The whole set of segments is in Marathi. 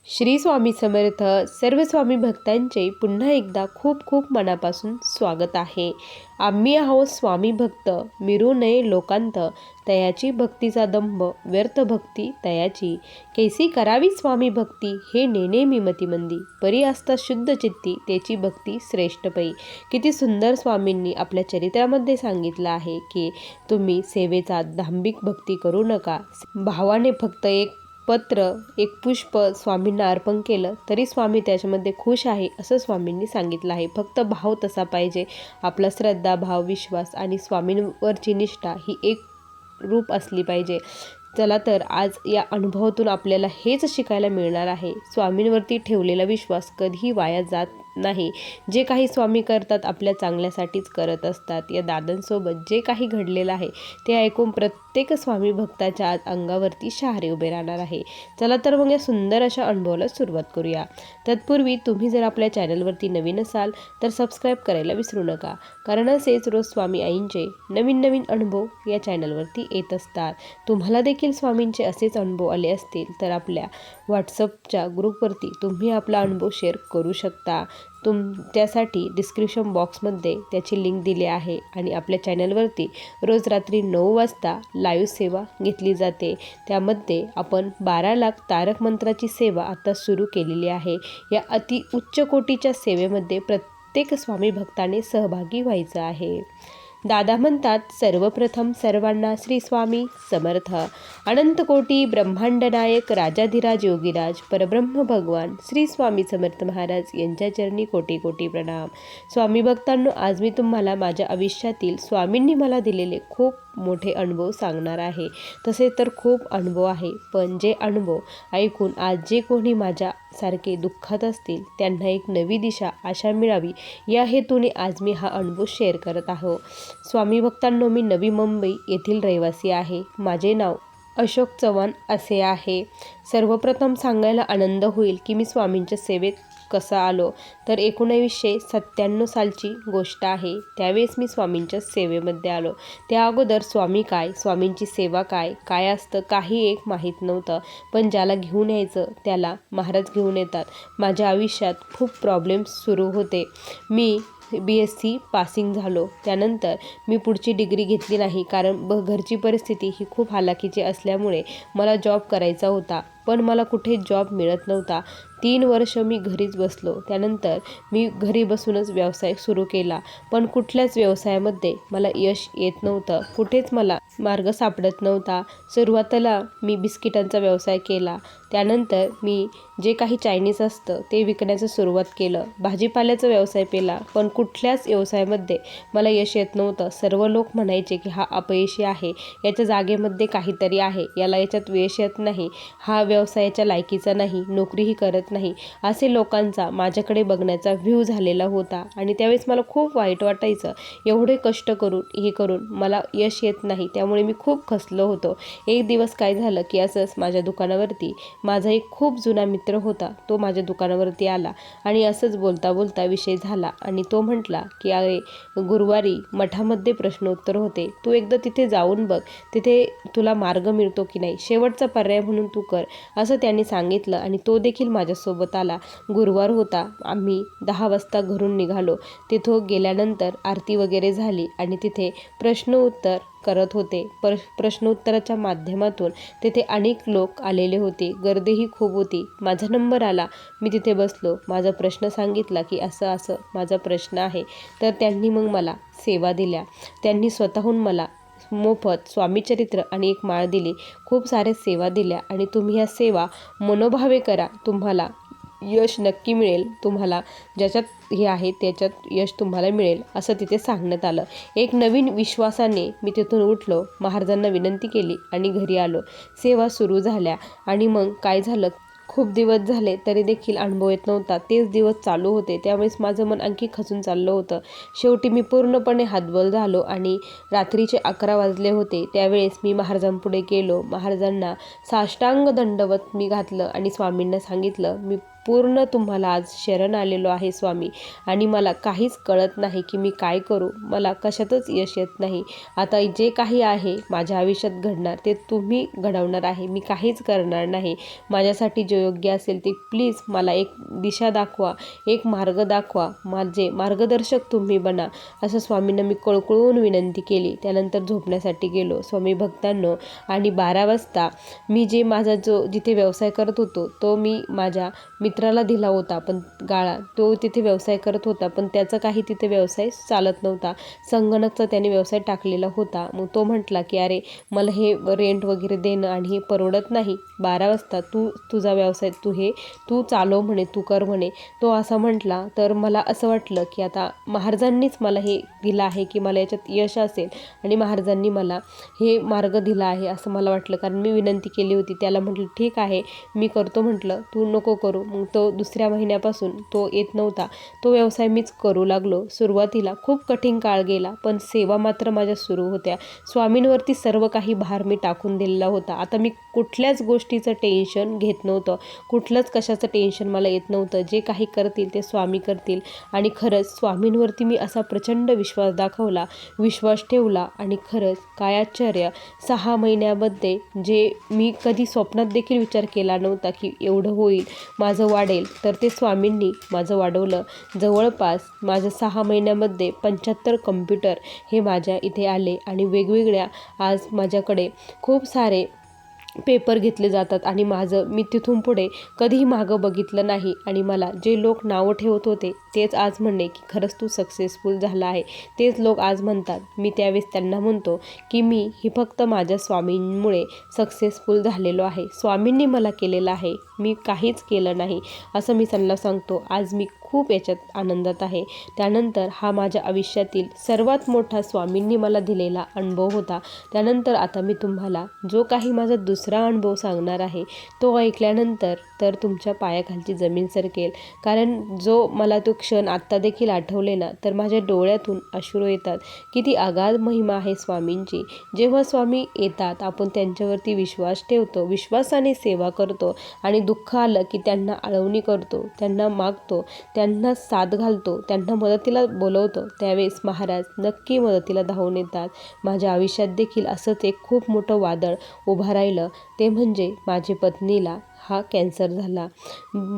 श्री स्वामी समर्थ. सर्व स्वामी भक्तांचे पुन्हा एकदा खूप खूप मनापासून स्वागत आहे. आम्ही आहोत स्वामी भक्त, मिरू नये लोकांत. तयाची भक्तीचा दंभ, व्यर्थ भक्ती तयाची. कैसी करावी स्वामी भक्ती, हे नेने मी मतिमंदी. परी असता शुद्ध चित्ती, त्याची भक्ती श्रेष्ठ पै. किती सुंदर स्वामींनी आपल्या चरित्रामध्ये सांगितलं आहे की तुम्ही सेवेचा दांभिक भक्ती करू नका. भावाने फक्त एक पत्र, एक पुष्प स्वामींना अर्पण केलं तरी स्वामी त्याच्यामध्ये खुश आहे असं स्वामींनी सांगितलं आहे. फक्त भाव तसा पाहिजे. आपला श्रद्धा, भाव, विश्वास आणि स्वामींवरची निष्ठा ही एक रूप असली पाहिजे. चला तर आज या अनुभवातून आपल्याला हेच शिकायला मिळणार आहे. स्वामींवरती ठेवलेला विश्वास कधीही वाया जात नाही. जे काही स्वामी करतात आपल्या चांगल्यासाठीच करत असतात. या दादांसोबत जे काही घडलेलं आहे ते ऐकून प्रत्येक स्वामी भक्ताच्या आज अंगावरती शहारे उभे राहणार आहे. चला तर मग या सुंदर अशा अनुभवाला सुरुवात करूया. तत्पूर्वी तुम्ही जर आपल्या चॅनलवरती नवीन असाल तर सबस्क्राईब करायला विसरू नका, कारण असेच रोज स्वामी आईंचे नवीन नवीन अनुभव या चॅनलवरती येत असतात. तुम्हाला देखील स्वामींचे असेच अनुभव आले असतील तर आपल्या व्हॉट्सअपच्या ग्रुपवरती तुम्ही आपला अनुभव शेअर करू शकता. त्यासाठी डिस्क्रिप्शन बॉक्समध्ये त्याची लिंक दिली आहे. आणि आपल्या चॅनलवरती रोज रात्री 9 वाजता लाईव्ह सेवा घेतली जाते. त्यामध्ये आपण 12 लाख तारक मंत्राची सेवा आता सुरू केलेली आहे. या अति उच्च कोटीच्या सेवेमध्ये प्रत्येक स्वामी भक्ताने सहभागी व्हायचं आहे. दादा म्हणतात, सर्वप्रथम सर्वांना श्री स्वामी समर्थ. अनंत कोटी ब्रह्मांड नायक राजाधिराज योगीराज परब्रह्म भगवान श्री स्वामी समर्थ महाराज यांच्या चरणी कोटी कोटी प्रणाम. स्वामी भक्तांनो, आज मी तुम्हाला माझ्या आयुष्यातील स्वामींनी मला दिलेले खूप मोठे अनुभव सांगणार आहे. तसे तर खूप अनुभव आहे, पण जे अनुभव ऐकून आज जे कोणी माझ्यासारखे दुःखात असतील त्यांना एक नवी दिशा, आशा मिळावी या हेतूने आज मी हा अनुभव शेअर करत आहो. स्वामी भक्तांनो, मी नवी मुंबई येथील रहिवासी आहे. माझे नाव अशोक चव्हाण असे आहे. सर्वप्रथम सांगायला आनंद होईल की मी स्वामींच्या सेवेत कसा आलो. तर 1997 सालची गोष्ट आहे. त्यावेळेस मी स्वामींच्या सेवेमध्ये आलो. त्या अगोदर स्वामी काय, स्वामींची सेवा काय, काय असतं काही एक माहीत नव्हतं. पण ज्याला घेऊन यायचं त्याला महाराज घेऊन येतात. माझ्या आयुष्यात खूप प्रॉब्लेम्स सुरू होते. मी BSc पासिंग झालो. त्यानंतर मी पुढची डिग्री घेतली नाही, कारण घरची परिस्थिती ही खूप हालाकीची असल्यामुळे मला जॉब करायचा होता. पण मला कुठे जॉब मिळत नव्हता. 3 वर्ष मी घरीच बसलो. त्यानंतर मी घरी बसूनच व्यवसाय सुरू केला, पण कुठल्याच व्यवसायामध्ये मला यश येत नव्हतं. कुठेच मला मार्ग सापडत नव्हता. सुरुवातीला मी बिस्किटांचा व्यवसाय केला. त्यानंतर मी जे काही चायनीज असतं ते विकण्याचं सुरुवात केलं. भाजीपाल्याचा व्यवसाय केला, पण कुठल्याच व्यवसायामध्ये मला यश येत नव्हतं. सर्व लोक म्हणायचे की हा अपयशी आहे, याच्या जागेमध्ये काहीतरी आहे, याला याच्यात यश येत नाही, हा व्यवसायाच्या लायकीचा नाही, नोकरीही करत नाही, असे लोकांचा माझ्याकडे बघण्याचा व्ह्यू झालेला होता. आणि त्यावेळेस मला खूप वाईट वाटायचं. एवढे कष्ट करून हे करून मला यश येत नाही, त्यामुळे मी खूप खचलो होतो. एक दिवस काय झालं की असंच माझ्या दुकानावरती माझा एक खूप जुना मित्र होता. तो माझ्या दुकानावरती आला आणि असंच बोलता बोलता विषय झाला. आणि तो म्हटला की अरे, गुरुवारी मठामध्ये प्रश्नोत्तर होते, तू एकदा तिथे जाऊन बघ, तिथे तुला मार्ग मिळतो की नाही, शेवटचा पर्याय म्हणून तू कर, असं त्यांनी सांगितलं. आणि तो देखील माझ्यासोबत आला. गुरुवार होता. आम्ही 10 वाजता घरून निघालो. तिथं गेल्यानंतर आरती वगैरे झाली आणि तिथे प्रश्नोत्तर करत होते. प्रश्नोत्तराच्या माध्यमातून तिथे अनेक लोक आलेले होते. गर्दीही खूप होती. माझा नंबर आला. मी तिथे बसलो. माझा प्रश्न सांगितला की असं असं माझा प्रश्न आहे. तर त्यांनी मग मला सेवा दिल्या. त्यांनी स्वतःहून मला मोफत स्वामीचरित्र आणि एक माळ दिली. खूप साऱ्या सेवा दिल्या. आणि तुम्ही ह्या सेवा मनोभावे करा, तुम्हाला यश नक्की मिळेल. तुम्हाला ज्याच्यात हे आहे त्याच्यात यश तुम्हाला मिळेल, असं तिथे सांगण्यात आलं. एक नवीन विश्वासाने मी तिथून उठलो, महाराजांना विनंती केली आणि घरी आलो. सेवा सुरू झाल्या. आणि मग काय झालं, खूप दिवस झाले तरी देखील अनुभव येत नव्हता. तेच दिवस चालू होते. त्यावेळेस माझं मन आणखी खचून चाललं होतं. शेवटी मी पूर्णपणे हतबल झालो आणि रात्रीचे 11 वाजले होते. त्यावेळेस मी महाराजांपुढे गेलो. महाराजांना साष्टांग दंडवत मी घातलं आणि स्वामींना सांगितलं, मी पूर्ण तुम्हाला आज शरण आलेलो आहे स्वामी. आणि मला काहीच कळत नाही की मी काय करू, मला कशातच यश येत नाही. आता जे काही आहे माझ्या आयुष्यात घडणार ते तुम्ही घडवणार आहे, मी काहीच करणार नाही. माझ्यासाठी जे योग्य असेल ते प्लीज मला एक दिशा दाखवा, एक मार्ग दाखवा, माझे मार्गदर्शक तुम्ही बना, असं स्वामींना मी कळकळून विनंती केली. त्यानंतर झोपण्यासाठी गेलो स्वामी भक्तांनो. आणि 12 वाजता मी माझा जिथे व्यवसाय करत होतो तो मी माझ्या मित्राला दिला होता, पण गाळा तो तिथे व्यवसाय करत होता, पण त्याचा काही तिथे व्यवसाय चालत नव्हता. संगणकचा त्याने व्यवसाय टाकलेला होता. मग तो म्हटला की अरे मला हे रेंट वगैरे देणं आणि हे परवडत नाही, 12 वाजता तुझा व्यवसाय तू चालव म्हणे, तू कर म्हणे. तो असा म्हटला तर मला असं वाटलं की आता महाराजांनीच मला हे दिलं आहे की मला याच्यात यश असेल आणि महाराजांनी मला हे मार्ग दिला आहे असं मला वाटलं. कारण मी विनंती केली होती. त्याला म्हटलं ठीक आहे मी करतो म्हटलं, तू नको करू. मग तो दुसऱ्या महिन्यापासून तो येत नव्हता. तो व्यवसाय मीच करू लागलो. सुरुवातीला खूप कठीण काळ गेला, पण सेवा मात्र माझ्या सुरू होत्या. स्वामींवरती सर्व काही भार मी टाकून दिलेला होता. आता मी कुठल्याच गोष्टीचं टेन्शन घेत नव्हतं, कुठलंच कशाचं टेन्शन मला येत नव्हतं. जे काही करतील ते स्वामी करतील. आणि खरंच स्वामींवरती मी असा प्रचंड विश्वास दाखवला, विश्वास ठेवला. आणि खरंच काय आश्चर्य, 6 महिन्यामध्ये जे मी कधी स्वप्नात देखील विचार केला नव्हता की एवढं होईल, माझं वाढेल, तर ते स्वामींनी माझं वाढवलं. जवळपास माझं 6 महिन्यामध्ये 75 कम्प्युटर हे माझ्या इथे आले. आणि वेगवेगळ्या आज माझ्याकडे खूप सारे पेपर घेतले जातात. आणि मी तिथून पुढे कधीही मागं बघितलं नाही. आणि मला जे लोक नावं ठेवत होते तेच आज म्हणणे की खरंच तू सक्सेसफुल झाला आहे. तेच लोक आज म्हणतात. मी त्यावेळेस त्यांना म्हणतो की मी ही फक्त माझ्या स्वामींमुळे सक्सेसफुल झालेलो आहे, स्वामींनी मला केलेलं आहे, मी काहीच केलं नाही असं मी त्यांना सांगतो. आज मी खूप याच्यात आनंदात आहे. त्यानंतर हा माझ्या आयुष्यातील सर्वात मोठा स्वामींनी मला दिलेला अनुभव होता. त्यानंतर आता मी तुम्हाला जो काही माझा दुसरा अनुभव सांगणार आहे तो ऐकल्यानंतर तर तुमच्या पायाखालची जमीन सरकेल. कारण जो मला तो क्षण आत्ता देखील आठवले ना तर माझ्या डोळ्यातून अश्रू येतात. किती अगाध महिमा आहे स्वामींची. जेव्हा स्वामी येतात आपण त्यांच्यावरती विश्वास ठेवतो, विश्वासाने सेवा करतो आणि दुःख आलं की त्यांना आळवणी करतो, त्यांना मागतो, त्यांना साथ घालतो, त्यांना मदतीला बोलवतो, त्यावेळेस महाराज नक्की मदतीला धावून येतात. माझ्या आयुष्यात देखील असंच एक खूप मोठं वादळ उभं राहिलं. ते म्हणजे माझ्या पत्नीला हा कॅन्सर झाला,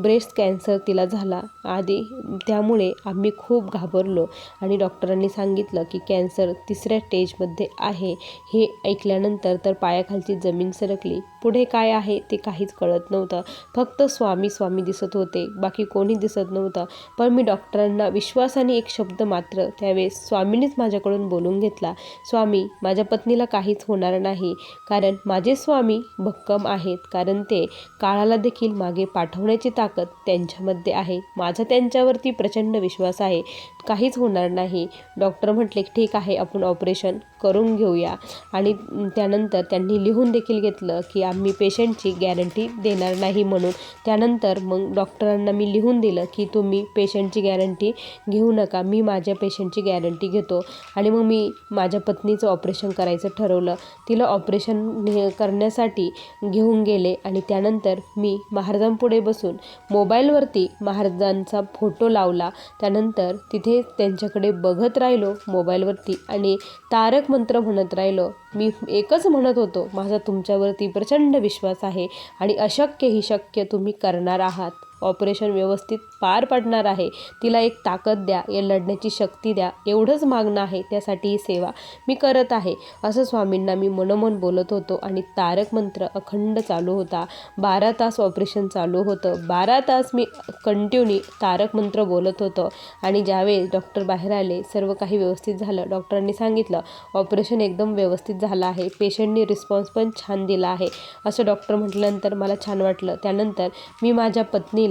ब्रेस्ट कॅन्सर तिला झाला आधी. त्यामुळे आम्ही खूप घाबरलो आणि डॉक्टरांनी सांगितलं की कॅन्सर 3ऱ्या स्टेजमध्ये आहे. हे ऐकल्यानंतर तर पायाखालची जमीन सरकली. पुढे काय आहे ते काहीच कळत नव्हतं. फक्त स्वामी स्वामी दिसत होते, बाकी कोणी दिसत नव्हतं. पण मी डॉक्टरांना विश्वासाने एक शब्द मात्र त्यावेळेस स्वामींनीच माझ्याकडून बोलून घेतला, स्वामी माझ्या पत्नीला काहीच होणार नाही. कारण माझे स्वामी भक्कम आहेत, कारण ते काळाला देखील मागे पाठवण्याची ताकद त्यांच्यामध्ये आहे. माझा त्यांच्यावरती प्रचंड विश्वास आहे, काहीच होणार नाही. डॉक्टर म्हटले ठीक आहे आपण ऑपरेशन करून घेऊया. आणि त्यानंतर त्यांनी लिहून देखील घेतलं की आम्ही पेशंटची गॅरंटी देणार नाही म्हणून. त्यानंतर मग डॉक्टरांना मी लिहून दिलं की तुम्ही पेशंटची गॅरंटी घेऊ नका, मी माझ्या पेशंटची गॅरंटी घेतो. आणि मग मी माझ्या पत्नीचं ऑपरेशन करायचं ठरवलं. तिला ऑपरेशन करण्यासाठी घेऊन गेले. आणि त्यानंतर मी महाराजांपुढे बसून मोबाईलवरती महाराजांचा फोटो लावला. त्यानंतर तिथे त्यांच्याकडे बघत राहिलो मोबाईलवरती आणि तारक मंत्र म्हणत राहिलो. मी एकच म्हणत होतो, माझा तुमच्यावरती प्रचंड विश्वास आहे आणि अशक्य ही शक्य तुम्ही करणार आहात. ऑपरेशन व्यवस्थित पार पडणार आहे. तिला एक ताकद द्या, या लढण्याची शक्ती द्या, एवढंच मागणं आहे. त्यासाठी ही सेवा मी करत आहे असं स्वामींना मी मनोमन बोलत होतो. आणि तारक मंत्र अखंड चालू होता. 12 तास ऑपरेशन चालू होतं. 12 तास मी कंटिन्यू तारक मंत्र बोलत होतो. आणि ज्यावेळेस डॉक्टर बाहेर आले, सर्व काही व्यवस्थित झालं. डॉक्टरांनी सांगितलं ऑपरेशन एकदम व्यवस्थित झालं आहे, पेशंटनी रिस्पॉन्स पण छान दिला आहे असं डॉक्टर म्हटल्यानंतर मला छान वाटलं. त्यानंतर मी माझ्या पत्नीला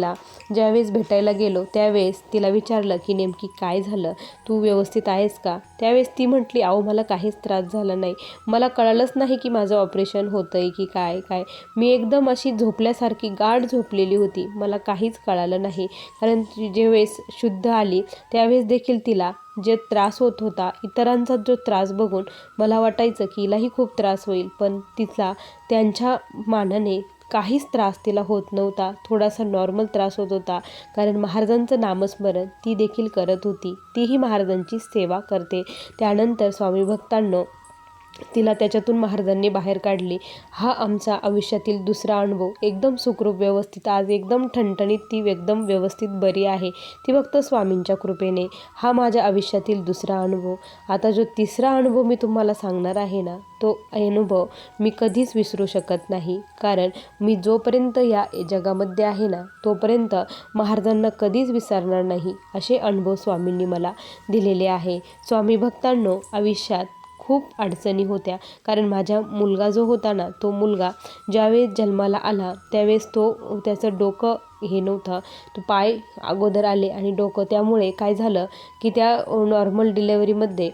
ज्यावेळेस भेटायला गेलो त्यावेळेस तिला विचारलं की नेमकी काय झालं, तू व्यवस्थित आहेस का? त्यावेळेस ती म्हटली अहो मला काहीच त्रास झाला नाही, मला कळलंच नाही की माझं ऑपरेशन होतं आहे की काय. मी एकदम अशी झोपल्यासारखी गाढ झोपलेली होती, मला काहीच कळालं नाही. कारण ज्यावेळेस शुद्ध आली त्यावेळेस देखील तिला जे त्रास होत होता, इतरांचा जो त्रास बघून मला वाटायचं की हिलाही खूप त्रास होईल, पण तिचा त्यांच्या मानाने काहीच त्रास तिला होत नव्हता. थोडासा नॉर्मल त्रास होत होता, कारण महाराजांचं नामस्मरण ती देखील करत होती. तीही महाराजांची सेवा करते. त्यानंतर स्वामी भक्तांनो तिला त्याच्यातून महाराजांनी बाहेर काढली. हा आमचा आयुष्यातील दुसरा अनुभव. एकदम सुखरूप व्यवस्थित आज एकदम ठणठणीत ती एकदम व्यवस्थित बरी आहे, ती फक्त स्वामींच्या कृपेने. हा माझ्या आयुष्यातील दुसरा अनुभव. आता जो तिसरा अनुभव मी तुम्हाला सांगणार आहे ना, तो अनुभव मी कधीच विसरू शकत नाही. कारण मी जोपर्यंत या जगामध्ये आहे ना, तोपर्यंत महाराजांना कधीच विसरणार नाही. असे अनुभव स्वामींनी मला दिलेले आहे. स्वामी भक्तांनो आयुष्यात खूप अडचणी होत्या, कारण माझा मुलगा जो होता ना, तो मुलगा ज्यावेळेस जन्माला आला त्यावेळेस त्याचं डोकं हे नव्हतं, तो पाय अगोदर आले आणि डोकं. त्यामुळे काय झालं की त्या नॉर्मल डिलेवरीमध्ये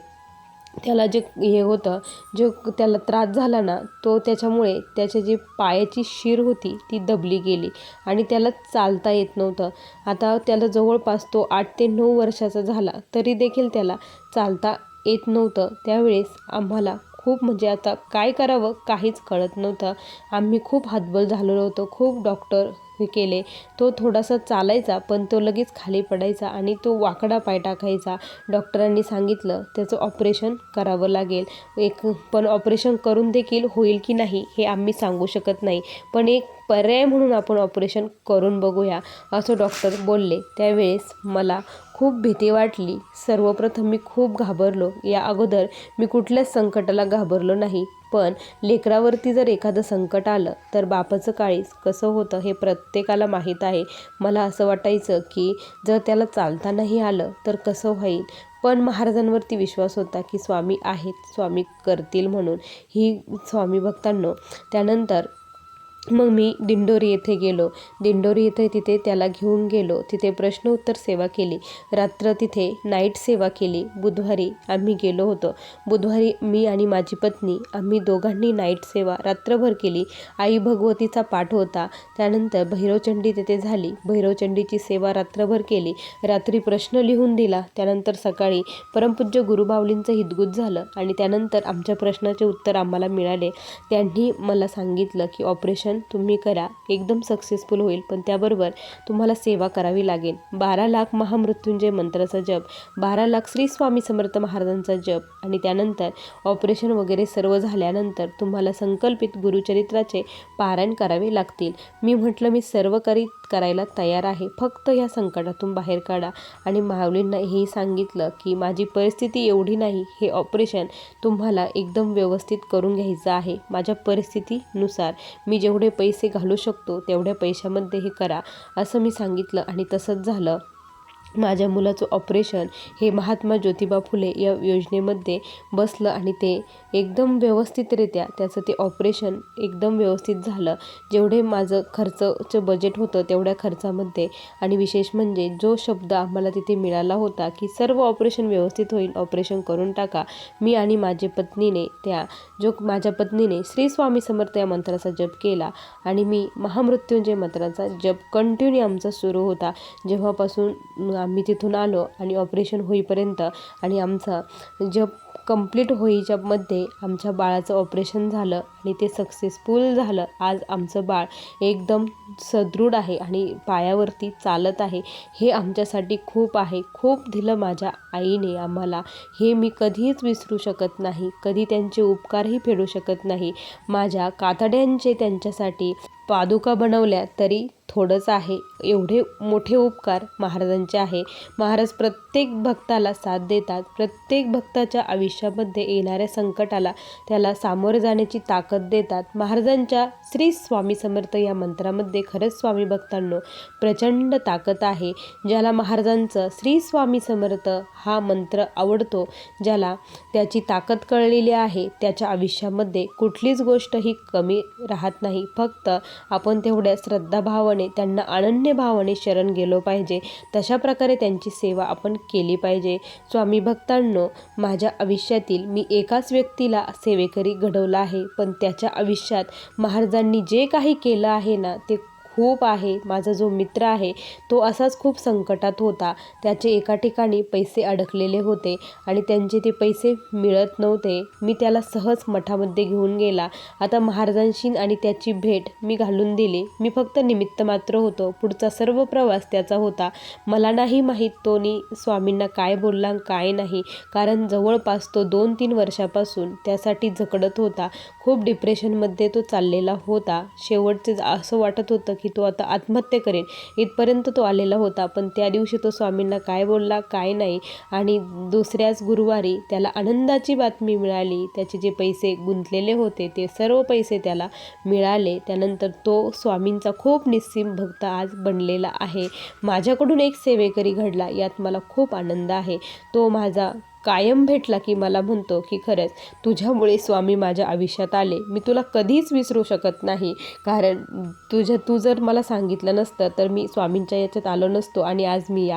त्याला जे हे होतं, जो त्याला त्रास झाला ना, तो त्याच्यामुळे त्याच्या जी पायाची शीर होती ती दबली गेली आणि त्याला चालता येत नव्हतं. आता त्याला जवळपास तो 8 ते 9 वर्षाचा झाला तरी देखील त्याला चालता येत नव्हतं. त्यावेळेस आम्हाला खूप म्हणजे आता काय करावं काहीच कळत नव्हतं. आम्ही खूप हतबल झालेलो होतो. खूप डॉक्टर हे केले. तो थोडासा चालायचा पण तो लगेच खाली पडायचा आणि तो वाकडा पाय टाकायचा. डॉक्टरांनी सांगितलं त्याचं ऑपरेशन करावं लागेल. पण ऑपरेशन करून देखील होईल की नाही हे आम्ही सांगू शकत नाही, पण एक पर्याय म्हणून आपण ऑपरेशन करून बघूया असं डॉक्टर बोलले. त्यावेळेस मला खूप भीती वाटली. सर्वप्रथम मी खूप घाबरलो. या अगोदर मी कुठल्याच संकटाला घाबरलो नाही, पण लेकरावरती जर एखादं संकट आलं तर बापाचं काळीज कसं होतं हे प्रत्येकाला माहीत आहे. मला असं वाटायचं की जर त्याला चालता नाही आलं तर कसं होईल, पण महाराजांवरती विश्वास होता की स्वामी आहेत, स्वामी करतील म्हणून. ही स्वामी भक्तांनो त्यानंतर मग मी दिंडोरी येथे गेलो. दिंडोरी येथे तिथे त्याला घेऊन गेलो. तिथे प्रश्न उत्तर सेवा केली. रात्र तिथे नाईट सेवा केली. बुधवारी आम्ही गेलो होतो. बुधवारी मी आणि माझी पत्नी आम्ही दोघांनी नाईट सेवा रात्रभर केली. आई भगवतीचा पाठ होता. त्यानंतर भैरवचंडी तिथे झाली. भैरवचंडीची सेवा रात्रभर केली. रात्री प्रश्न लिहून दिला. त्यानंतर सकाळी परमपूज्य गुरुबावलींचं हितगुज झालं आणि त्यानंतर आमच्या प्रश्नाचे उत्तर आम्हाला मिळाले. त्यांनी मला सांगितलं की ऑपरेशन तुम्ही करा, एकदम सक्सेसफुल होईल, पण त्याबरोबर तुम्हाला सेवा करावी लागेल. 12 लाख महामृत्युंजय मंत्राचा जप, 12 लाख श्री स्वामी समर्थ महाराजांचा जप आणि त्यानंतर ऑपरेशन वगैरे सर्व झाल्यानंतर तुम्हाला संकल्पित गुरुचरित्राचे पारायण करावे लागतील. मी म्हटलं मी सर्व करायला तयार आहे, फक्त या संकटातून बाहेर काढा. आणि माऊलींना हेही सांगितलं की माझी परिस्थिती एवढी नाही, हे ऑपरेशन तुम्हाला एकदम व्यवस्थित करून घ्यायचं आहे. माझ्या परिस्थितीनुसार मी जेवढे पैसे घालू शकतो तेवढ्या पैशामध्ये हे करा असं मी सांगितलं आणि तसंच झालं. माझ्या मुलाचं ऑपरेशन हे महात्मा ज्योतिबा फुले या योजनेमध्ये बसलं आणि ते एकदम व्यवस्थितरित्या त्याचं ते ऑपरेशन एकदम व्यवस्थित झालं. जेवढे माझं खर्चाचं बजेट होतं तेवढ्या खर्चामध्ये. आणि विशेष म्हणजे जो शब्द आम्हाला तिथे मिळाला होता की सर्व ऑपरेशन व्यवस्थित होईल, ऑपरेशन करून टाका. मी आणि माझ्या पत्नीने श्री स्वामी समर्थ या मंत्राचा जप केला आणि मी महामृत्युंजय मंत्राचा जप कंटिन्यू आमचा सुरू होता. जेव्हापासून आम्ही तिथून आलो आणि ऑपरेशन होईपर्यंत आणि आमचा जप कंप्लीट होईच्यामध्ये आमच्या बाळाचं ऑपरेशन झालं आणि ते सक्सेसफुल झालं. आज आमचं बाळ एकदम सदृढ आहे आणि पायावरती चालत आहे. हे आमच्यासाठी खूप आहे. खूप दिलं माझ्या आईने आम्हाला, हे मी कधीच विसरू शकत नाही. कधी त्यांचे उपकारही फेडू शकत नाही. माझ्या कातड्यांचे त्यांच्यासाठी पादुका बनवल्या तरी थोडंच आहे. एवढे मोठे उपकार महाराजांचे आहे. महाराज प्रत्येक भक्ताला साथ देतात. प्रत्येक भक्ताच्या आयुष्यामध्ये येणाऱ्या संकटाला त्याला सामोरे जाण्याची ताकद देतात. महाराजांच्या श्री स्वामी समर्थ या मंत्रामध्ये खरंच स्वामी भक्तांनो प्रचंड ताकद आहे. ज्याला महाराजांचं श्री स्वामी समर्थ हा मंत्र आवडतो, ज्याला त्याची ताकद कळलेली आहे, त्याच्या आयुष्यामध्ये कुठलीच गोष्ट ही कमी राहत नाही. फक्त आपण तेवढ्या श्रद्धाभावाने त्यांना अनन्य भावाने शरण गेलो पाहिजे. तशा प्रकारे त्यांची सेवा आपण केली पाहिजे. स्वामी भक्तांनो माझ्या आयुष्यातील मी एकाच व्यक्तीला सेवेकरी घडवला आहे, पण त्याच्या आयुष्यात महाराजांनी जे काही केलं आहे ना ते खूप आहे. माझा जो मित्र आहे तो असाच खूप संकटात होता. त्याचे एका ठिकाणी पैसे अडकलेले होते आणि त्यांचे ते पैसे मिळत नव्हते. मी त्याला सहज मठामध्ये घेऊन गेला. आता महाराजांशी आणि त्याची भेट मी घालून दिली. मी फक्त निमित्त मात्र होतो. पुढचा सर्व प्रवास त्याचा होता. मला नाही माहीत तो स्वामींना काय बोलला काय नाही, कारण जवळपास तो 2-3 वर्षापासून त्यासाठी झगडत होता. खूप डिप्रेशनमध्ये तो चाललेला होता. शेवटचे असं वाटत होतं की तो आता आत्महत्या करेल इथपर्यंत तो आलेला होता. पण त्या दिवशी तो स्वामींना काय बोलला काय नाही आणि दुसऱ्याच गुरुवारी त्याला आनंदाची बातमी मिळाली. त्याचे जे पैसे गुंतलेले होते ते सर्व पैसे त्याला मिळाले. त्यानंतर तो स्वामींचा खूप निस्सीम भक्त आज बनलेला आहे. माझ्याकडून एक सेवेकरी घडला, यात मला खूप आनंद आहे. तो माझा कायम भेटला की मला म्हणतो की खरंच तुझ्यामुळे स्वामी माझ्या आयुष्यात आले. मी तुला कधीच विसरू शकत नाही, कारण तू जर मला सांगितलं नसतं तर मी स्वामींच्या याच्यात आलो नसतो आणि आज मी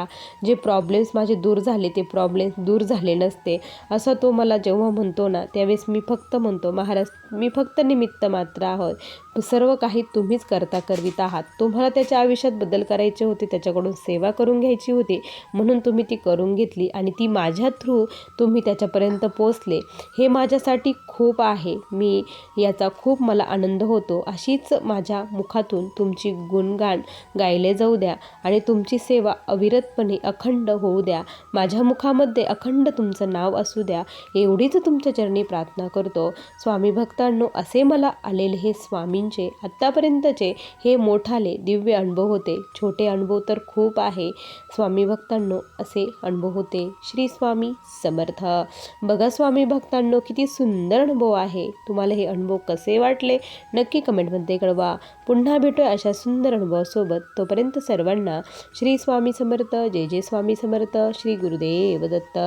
जे प्रॉब्लेम्स माझे दूर झाले ते प्रॉब्लेम्स दूर झाले नसते. असं तो मला जेव्हा म्हणतो ना, त्यावेळेस मी फक्त म्हणतो, महाराज मी फक्त निमित्त मात्र आहोत, सर्व काही तुम्हीच करवित आहात. तुम्हाला त्याच्या आयुष्यात बदल करायचे होते, त्याच्याकडून सेवा करून घ्यायची होती, म्हणून तुम्ही ती करून घेतली आणि ती माझ्या थ्रू तुम्ही त्याच्यापर्यंत पोचले. हे माझ्यासाठी खूप आहे. मी याचा खूप मला आनंद होतो. अशीच माझ्या मुखातून तुमची गुणगान गायले जाऊ द्या आणि तुमची सेवा अविरतपणे अखंड होऊ द्या. माझ्या मुखामध्ये अखंड तुमचं नाव असू द्या, एवढीच तुमच्या चरणी प्रार्थना करतो. स्वामी भक्तांनो, असे मला आलेले हे स्वामींचे आत्तापर्यंतचे हे मोठाले दिव्य अनुभव होते. छोटे अनुभव तर खूप आहे. स्वामी भक्तांनो, असे अनुभव होते. श्री स्वामी समर्थ. बघा स्वामी भक्तांनो, किती सुंदर अनुभव आहे. तुम्हाला हे अनुभव कसे वाटले नक्की कमेंटमध्ये कळवा. पुन्हा भेटूया अशा सुंदर अनुभवासोबत. तोपर्यंत सर्वांना श्री स्वामी समर्थ. जय जय स्वामी समर्थ. श्री गुरुदेव दत्त.